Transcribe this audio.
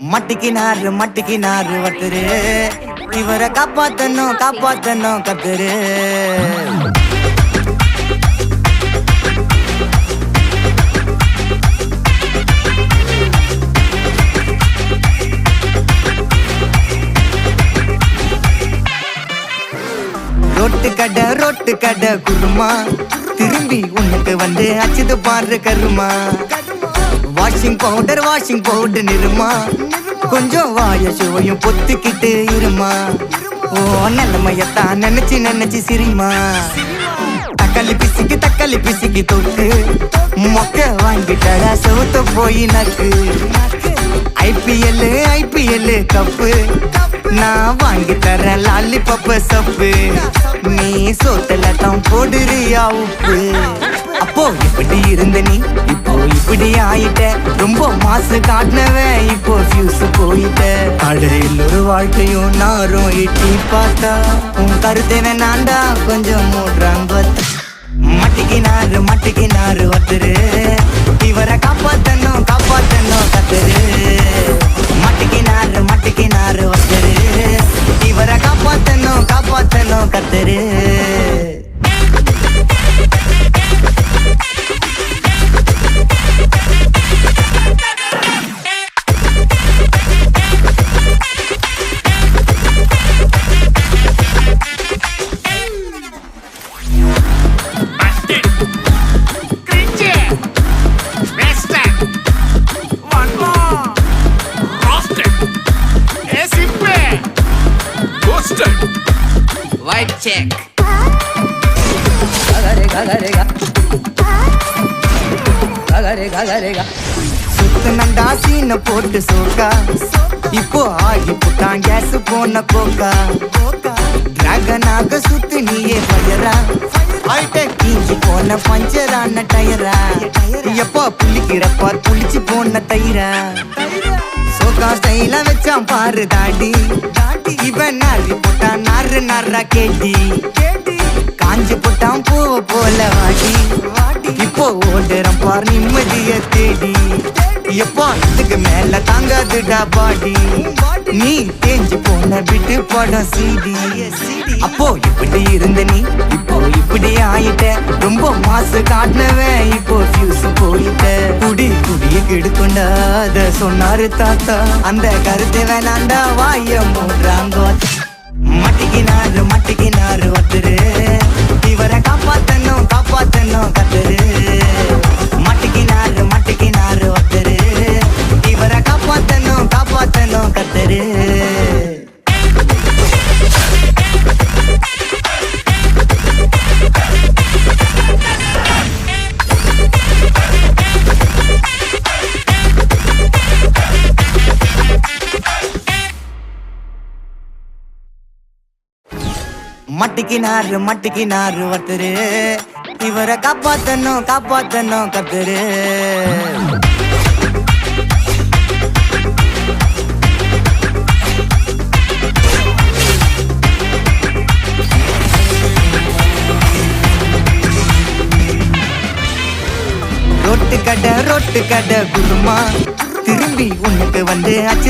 மட்டிக்கினாரு ஒருத்தரு, இவரை காப்பாத்தணும் கத்துரு. ரோட்டு கடை குருமா, திரும்பி உனக்கு வந்து அச்சுது பாரு கருமா. வாஷிங் பவுடர் நிறுமா, கொஞ்சம் வாய சுவையும் பொத்துக்கிட்டு இருமா. ஓ நிலைமையத்தான் நினைச்சு சிரிமா. தக்காளி பிசிக்கி தொக்கு மொக்க வாங்கிட்டடா செவுத்த போய் நக்கு. ஐபிஎல் கப்பு நான் வாங்கி தரேன் லாலிபப் சப்பு. நீ சோத்தல தான் போடுறியா உப்பு. அப்போ இப்படி இருந்த நீ இப்போ இப்படி ஆயிட்ட. ரொம்ப மாசு காட்டினவன் இப்போ ஃபியூஸ் போயிட்ட. அடையில் ஒரு வாழ்க்கையும் நாரும் எட்டி பார்த்தா உன் கருத்தை வேணாண்டா கொஞ்சம் மூடுறாங்க. மட்டிக்கினாரு ஒருத்தரு, இவரை காப்பாத்தணும் கத்துரு. மட்டிக்கினாரு ஒருத்தரு, இவரை காப்பாத்தணும் கத்துரு. White check. சுத்தனண்டா சீன போட்டு சோக்கா, இப்போ ஆகி புட்டான் கேஸ் போன கோக்கா. டிராகனாக சுத்து நீயே பயரா, கீஞ்சி போன பஞ்சரான டயரா. எப்போ புளிக்கிறப்பா புளிச்சு போன தயிரா. சோக்கா ஸ்டைல வச்சான் பாரு தாடி, இவன் நாரி போட்டான் நாரா கேட்டி. காஞ்சி போட்டான் பூவ போல வாடி, இப்போ ஓடுறான் பார் நிம்மதிய தேடி. எப்போ இதுக்கு மேல தாங்காதுடா பாடி, நீ தேஞ்சு போன விட்டு படம் சீடி. அப்போ இப்படி இருந்த நீ இப்போ இப்படி ஆயிட்ட. ரொம்ப மாசு காட்டினவன் இப்போ ஃபியூஸ் போயிட்ட. குடிய கெடுக்கொண்டா அத சொன்னாரு தாத்தா, அந்த கருத்தை வேணாண்டா வாய மூடுறாங்க. மட்டிக்கினாரு ஒருத்தரு, இவரை காப்பாத்தணும் கத்துரு. மட்டிக்கினாரு ஒருத்தரு, இவரை காப்பாத்தணும் கத்துரு. மட்டிக்கினாரு ஒருத்தரு, இவரை காப்பாத்தணும் கத்துரு. ரோட்டு கடை குருமா, திரும்பி உனக்கு வந்து அச்சு